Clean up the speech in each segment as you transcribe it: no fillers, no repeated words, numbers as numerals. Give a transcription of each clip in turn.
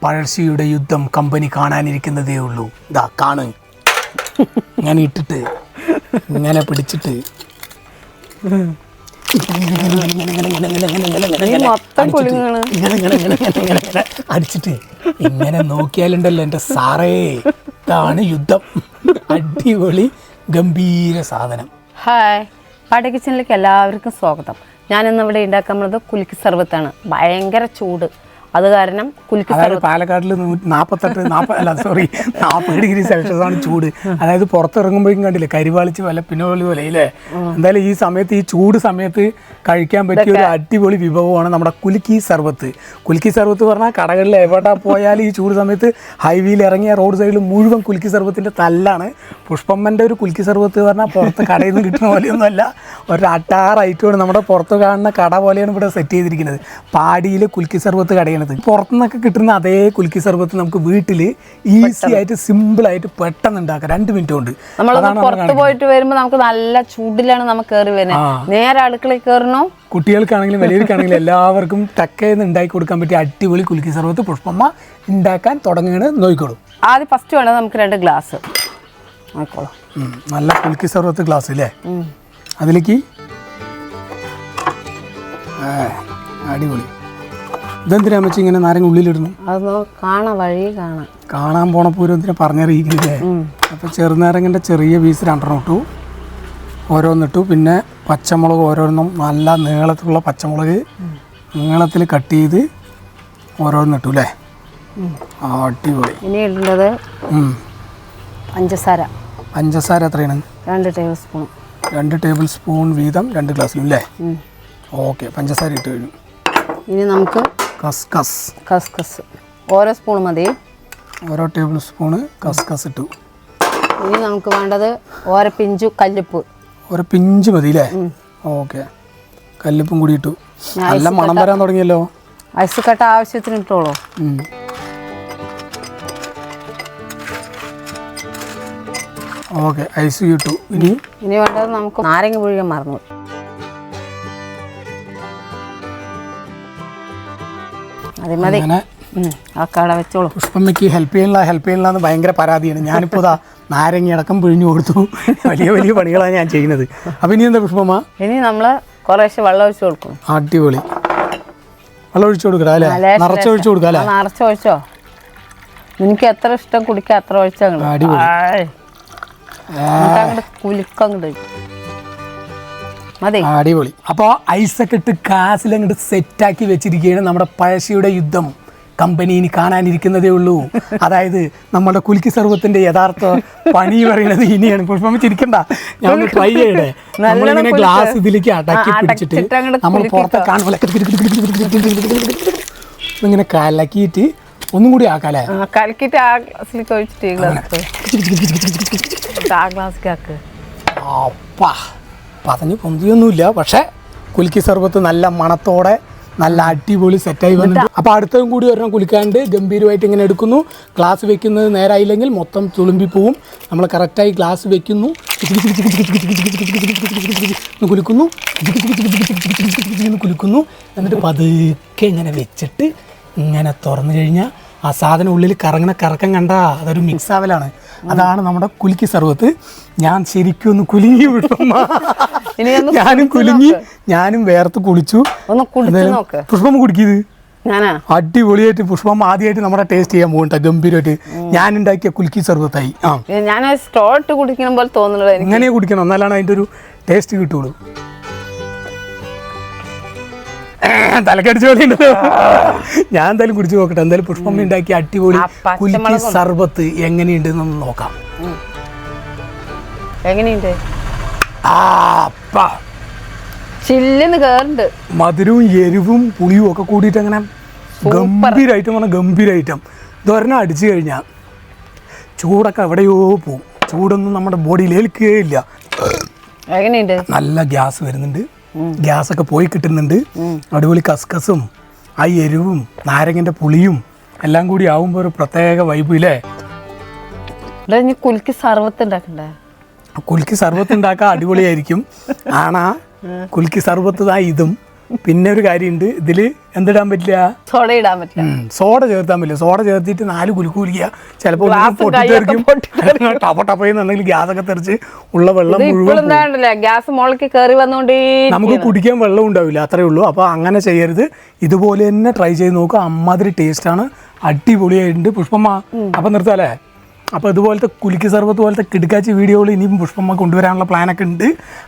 പഴശ്ശിയുടെ യുദ്ധം കമ്പനി കാണാനിരിക്കുന്നതേ ഉള്ളൂ. ഇതാ കാണ്. ഇങ്ങനെ ഇട്ടിട്ട് ഇങ്ങനെ പിടിച്ചിട്ട് അടിച്ചിട്ട് ഇങ്ങനെ നോക്കിയാലുണ്ടല്ലോ എൻ്റെ സാറേ, ഇതാണ് യുദ്ധം. അടിപൊളി ഗംഭീര സാധനം. ഹായ്, പാട്ടെ കിച്ചണിലേക്ക് എല്ലാവർക്കും സ്വാഗതം. ഞാനിന്ന് ഇവിടെ ഉണ്ടാക്കാൻ പോകുന്നത് കുലുക്കി സർബത്താണ്. ഭയങ്കര ചൂട്, അത് കാരണം കുലുക്കി സർബത്ത്. പാലക്കാട്ടിൽ 40 ഡിഗ്രി സെൽഷ്യസ് ആണ് ചൂട്. അതായത് പുറത്തിറങ്ങുമ്പോഴേക്കും കണ്ടില്ലേ കരിവാളിച്ച് വല്ല പിന്നോളി പോലെ ഇല്ലേ. എന്തായാലും ഈ സമയത്ത്, ഈ ചൂട് സമയത്ത് കഴിക്കാൻ പറ്റിയ ഒരു അടിപൊളി വിഭവമാണ് നമ്മുടെ കുലുക്കി സർബത്ത്. കുലുക്കി സർബത്ത് പറഞ്ഞാൽ കടകളിൽ എവിടെ പോയാലും ഈ ചൂട് സമയത്ത് ഹൈവേയിൽ ഇറങ്ങിയ റോഡ് സൈഡിൽ മുഴുവൻ കുലുക്കി സർബത്തിൻ്റെ തല്ലാണ്. പുഷ്പമ്മൻ്റെ ഒരു കുലുക്കി സർബത്ത് പറഞ്ഞാൽ പുറത്ത് കടയിൽ നിന്ന് കിട്ടുന്ന പോലെയൊന്നുമല്ല, ഒരു അട്ടാറ് ഐറ്റമാണ്. നമ്മുടെ പുറത്ത് കാണുന്ന കട പോലെയാണ് ഇവിടെ സെറ്റ് ചെയ്തിരിക്കുന്നത്. പാടിയിൽ കുലുക്കി സർബത്ത് കടയാണ്. പുറത്തുനിന്നൊക്കെ കിട്ടുന്ന അതേ കുലുക്കി സർബത്ത് നമുക്ക് വീട്ടിൽ ഈസി ആയിട്ട് സിമ്പിളായിട്ട് പെട്ടെന്ന് ഉണ്ടാക്കാം, 2 മിനിറ്റ് കൊണ്ട്. പുറത്ത് പോയിട്ട് വരുമ്പോൾ നമുക്ക് നല്ല ചൂടിലാണ് നമുക്ക് കയറി വരുന്നത്. നേരെ അടുക്കളയിൽ കയറണോ. കുട്ടികൾക്കാണെങ്കിലും വലിയവർക്കാണെങ്കിലും എല്ലാവർക്കും ടക്കേന്ന് ഉണ്ടാക്കി കൊടുക്കാൻ പറ്റിയ അടിപൊളി കുലുക്കി സർബത്ത് പുഷ്പമ്മ ഉണ്ടാക്കാൻ തുടങ്ങുകയാണ്. നോക്കിക്കോളൂ. ആദ്യം ഫസ്റ്റ് വേണ്ടത് നമുക്ക് 2 ഗ്ലാസ് നോക്കോളൂ. നല്ല കുലുക്കി സർബത്ത് ഗ്ലാസ് അല്ലേ. അതിലേക്ക് അടിപൊളി. ഇതെന്തിനാ വെച്ച് ഇങ്ങനെ നാരങ്ങ ഉള്ളിലിടുന്നു? അത് കാണാൻ പോണപ്പോൾ ഒരു എന്തിനാ പറഞ്ഞറിയിക്കില്ലേ. അപ്പോൾ ചെറുനാരങ്ങൻ്റെ ചെറിയ പീസ് 2 ഇട്ടു, ഓരോന്നിട്ടു. പിന്നെ പച്ചമുളക് ഓരോന്നും നല്ല നീളത്തിലുള്ള പച്ചമുളക് നീളത്തിൽ കട്ട് ചെയ്ത് ഓരോന്നിട്ടു അല്ലേ. അടിപൊളി. ഇനി ഇടേണ്ടത് പഞ്ചസാര. പഞ്ചസാര എത്രയാണ്? 2 ടേബിൾ സ്പൂൺ. 2 ടേബിൾ സ്പൂൺ വീതം 2 ഗ്ലാസ്സിലും അല്ലേ. ഓക്കെ, പഞ്ചസാര ഇട്ട് കഴിഞ്ഞു. ഇനി നമുക്ക് കസ്കസ് ഓരോ സ്പൂൺ മതി. ഓരോ ടേബിൾ സ്പൂണ് കസ്കസ് ഇട്ടു. ഇനി നമുക്ക് വേണ്ടത് ഓരോ പിഞ്ചു കല്ലുപ്പ്. ഓരോ പിഞ്ച് മതി അല്ലേ. ഓക്കെ, കല്ലുപ്പും കൂടി ഇട്ടു. നല്ല മണം വരാൻ തുടങ്ങിയല്ലോ. ഐസ് കട്ട ആവശ്യത്തിന് ഇട്ടോളൂ. ഓക്കെ, ഐസ് ഇട്ടു. ഇനി വേണ്ടത് നമുക്ക് നാരങ്ങ പുഴിയാൻ മറന്നു. വെച്ചോളൂ. പുഷ്പമ്മയ്ക്ക് ഹെൽപ്പ് ചെയ്യണമെന്ന് ഭയങ്കര പരാതിയാണ്. ഞാനിപ്പോൾ നാരങ്ങ അടക്കം പിഴിഞ്ഞു കൊടുത്തു. വലിയ വലിയ പണികളാണ് ഞാൻ ചെയ്യുന്നത്. അപ്പം ഇനി എന്താ പുഷ്പമ്മ? ഇനി നമ്മൾ കുറേശ്ശെ വെള്ളം ഒഴിച്ചു കൊടുക്കും. അടിപൊളി. വെള്ളം ഒഴിച്ചു കൊടുക്കുക അല്ലേ. നിറച്ചൊഴിച്ചു കൊടുക്കുക അല്ലേ. നിറച്ചൊഴിച്ചോ, നിനക്ക് എത്ര ഇഷ്ടം കുടിക്കുക അത്ര ഒഴിച്ചാൽ കുലുക്കങ്ങോട്ട് മതി. അടിപൊളി. അപ്പോൾ ഐസൊക്കെ ഇട്ട് ഗ്ലാസ്സിലങ്ങോട്ട് സെറ്റാക്കി വെച്ചിരിക്കുകയാണ്. നമ്മുടെ പഴശ്ശിയുടെ യുദ്ധം കമ്പനി ഇനി കാണാനിരിക്കുന്നതേ ഉള്ളൂ. അതായത് നമ്മുടെ കുലുക്കി സർബത്തിന്റെ യഥാർത്ഥ പണി പറയുന്നത് ഇനിയാണ്. പുഷ്പമ്മ ചിരിക്കണ്ട, ഞാൻ ട്രൈ ചെയ്യട്ടെ. നമ്മളിങ്ങനെ ഗ്ലാസ് ഇതിലേക്ക് അടക്കി പിടിച്ചിട്ട് നമ്മൾ പുറത്തെ കാണുമ്പോൾ ഇങ്ങനെ കലക്കിയിട്ട് ഒന്നും കൂടി ആക്കാല്ലേ. കലക്കിയിട്ട് ആ ഗ്ലാസ്സിലേക്ക് ഒഴിച്ചിട്ട് അപ്പാ പതഞ്ഞ് പൊന്തിയൊന്നുമില്ല. പക്ഷേ കുലുക്കി സർബത്ത് നല്ല മണത്തോടെ നല്ല അടിപൊളി സെറ്റായി വന്നിട്ട്. അപ്പോൾ അടുത്തതും കൂടി ഒരെണ്ണം കുലുക്കാണ്ട് ഗംഭീരമായിട്ട് ഇങ്ങനെ എടുക്കുന്നു. ഗ്ലാസ് വെക്കുന്നത് നേരായില്ലെങ്കിൽ മൊത്തം തുളുമ്പിപ്പോവും. നമ്മൾ കറക്റ്റായി ഗ്ലാസ് വെക്കുന്നു, കുലുക്കുന്നു. എന്നിട്ട് പതുക്കെ ഇങ്ങനെ വെച്ചിട്ട് ഇങ്ങനെ തുറന്നു കഴിഞ്ഞാൽ ആ സാധനം ഉള്ളിൽ കറക്കം കണ്ട അതൊരു മിക്സ് ആവലാണ്. അതാണ് നമ്മുടെ കുലുക്കി സർബത്ത്. ഞാൻ ശരിക്കും ഒന്ന് കുലുങ്ങി വിടും. ഞാനും വേർത്ത് കുളിച്ചു. പുഷ്പമ്മ കുടിക്കിയത് അടിപൊളിയായിട്ട്. പുഷ്പമ്മ ആദ്യമായിട്ട് നമ്മുടെ ടേസ്റ്റ് ചെയ്യാൻ പോകണ്ട ഗംഭീരമായിട്ട്. ഞാൻ ഉണ്ടാക്കിയ കുലുക്കി സർബത്തായി. ഇങ്ങനെ കുടിക്കണം, എന്നാലാണ് അതിൻ്റെ ഒരു ടേസ്റ്റ് കിട്ടുള്ളൂ. തലക്കടിച്ചോളിയുണ്ടല്ലോ. ഞാൻ എന്തായാലും കുടിച്ചു നോക്കട്ടെ. എന്തായാലും പുഷ്പമ്മ ഉണ്ടാക്കിയ അടിപൊളി കുലുക്കി സർബത്ത് എങ്ങനെയുണ്ടെന്നൊന്ന് നോക്കാം. എങ്ങനെയുണ്ട്? മധുരവും എരിവും പുളിയും ഒക്കെ കൂടിയിട്ട് അങ്ങനെ ഗംഭീരമായിട്ടും ഇതൊരെണ്ണം അടിച്ചു കഴിഞ്ഞാൽ ചൂടൊക്കെ എവിടെയോ പോവും. ചൂടൊന്നും നമ്മുടെ ബോഡിയിൽ ഏൽക്കുകയില്ല. നല്ല ഗ്യാസ് വരുന്നുണ്ട്, ഗ്യാസൊക്കെ പോയി കിട്ടുന്നുണ്ട്. അടിപൊളി കസ്കസും ആ എരിവും നാരങ്ങൻ്റെ പുളിയും എല്ലാം കൂടി ആവുമ്പോൾ ഒരു പ്രത്യേക വൈബ് ഇല്ലേ. കുലുക്കി സർബത്ത് ഉണ്ടാക്കണ്ടേ? കുലുക്കി സർബത്ത് ഉണ്ടാക്കാൻ അടിപൊളിയായിരിക്കും. ആണാ കുലുക്കി സർബത്ത് ഇതും പിന്നെ ഒരു കാര്യമുണ്ട്, ഇതിൽ എന്തിടാൻ പറ്റില്ല, സോഡ ഇടാൻ പറ്റില്ല. സോഡ ചേർത്താൻ പറ്റില്ല. സോഡ ചേർത്തിട്ട് 4 കുലുക്കൂലിക്കുക, ചിലപ്പോൾ പൊട്ടിത്തെറിക്കും. ടപ്പ ടപ്പയെന്നുണ്ടെങ്കിൽ ഗ്യാസൊക്കെ തെറിച്ച് ഉള്ള വെള്ളം മുഴുവൻ ഗ്യാസ് മുകളിലേക്ക് കയറി വന്നുകൊണ്ടേ നമുക്ക് കുടിക്കാൻ വെള്ളം ഉണ്ടാവില്ല, അത്രേ ഉള്ളൂ. അപ്പോൾ അങ്ങനെ ചെയ്യരുത്. ഇതുപോലെ തന്നെ ട്രൈ ചെയ്ത് നോക്കുക. അമ്മാതിരി ടേസ്റ്റാണ്, അടിപൊളിയായിട്ടുണ്ട്. പുഷ്പമ്മ അപ്പം നിർത്താല്ലേ? അപ്പോൾ ഇതുപോലത്തെ കുലുക്കി സർബത്ത് പോലത്തെ കിടുക്കാച്ചി വീഡിയോകൾ ഇനിയും പുഷ്പമ്മ കൊണ്ടുവരാനുള്ള പ്ലാനൊക്കെ ഉണ്ട്.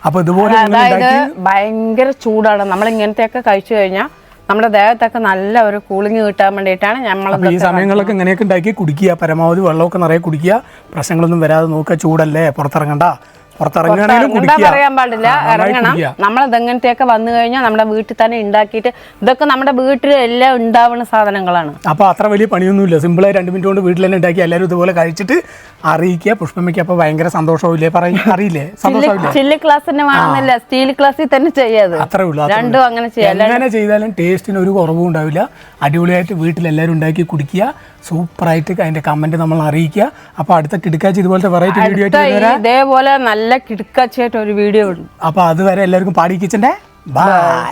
അപ്പോൾ ഇതുപോലെ അതായത് ഭയങ്കര ചൂടാണ്. നമ്മൾ ഇങ്ങനത്തെയൊക്കെ കഴിച്ചു കഴിഞ്ഞാൽ നമ്മുടെ ദേഹത്തൊക്കെ നല്ല ഒരു കൂളിംഗ് കിട്ടാൻ വേണ്ടിയിട്ടാണ് നമ്മൾ ഈ സമയങ്ങളിലൊക്കെ ഇങ്ങനെയൊക്കെ ഉണ്ടാക്കി കുടിക്കുക. പരമാവധി വെള്ളമൊക്കെ നിറയെ കുടിക്കുക. പ്രശ്നങ്ങളൊന്നും വരാതെ നോക്കുക. ചൂടല്ലേ, പുറത്തിറങ്ങണ്ട. പറയാൻ പാടില്ല, ഇറങ്ങണം. നമ്മളത് എങ്ങനത്തെയൊക്കെ വന്നു കഴിഞ്ഞാൽ നമ്മുടെ വീട്ടിൽ തന്നെ ഉണ്ടാക്കിയിട്ട്, ഇതൊക്കെ നമ്മുടെ വീട്ടിൽ എല്ലാം ഉണ്ടാവുന്ന സാധനങ്ങളാണ്. അപ്പോൾ അത്ര വലിയ പണിയൊന്നുമില്ല. സിമ്പിളായി 2 മിനിറ്റ് കൊണ്ട് വീട്ടിൽ തന്നെ ഉണ്ടാക്കി എല്ലാവരും ഇതുപോലെ കഴിച്ചിട്ട് അറിയിക്കുക. പുഷ്പമ്മയ്ക്ക് അപ്പോൾ ഭയങ്കര സന്തോഷമാവില്ലേ? അറിയില്ലേ? സന്തോഷമാവില്ലേ? ചില്ലി ഗ്ലാസ് തന്നെ വേണമെന്നില്ല, സ്റ്റീൽ ഗ്ലാസ്സിൽ തന്നെ ചെയ്യാതെ അത്രേ ഉള്ളൂ. രണ്ടും അങ്ങനെ ചെയ്യാം. എങ്ങനെ ചെയ്താലും ടേസ്റ്റിന് ഒരു കുറവും ഉണ്ടാവില്ല. അടിപൊളിയായിട്ട് വീട്ടിൽ എല്ലാവരും ഉണ്ടാക്കി കുടിക്കുക. സൂപ്പറായിട്ട് അതിന്റെ കമന്റ് നമ്മൾ അറിയിക്കുക. അപ്പോൾ അടുത്ത കിടുക്കാച്ചി ഇതുപോലത്തെ വെറൈറ്റി വീഡിയോ ആയിട്ട് ഇതേപോലെ നല്ല കിടുക്കാച്ചിയായിട്ട് ഒരു വീഡിയോ ഇടും. അപ്പോൾ അതുവരെ എല്ലാവർക്കും പാടി കിച്ചന്റെ ബൈ.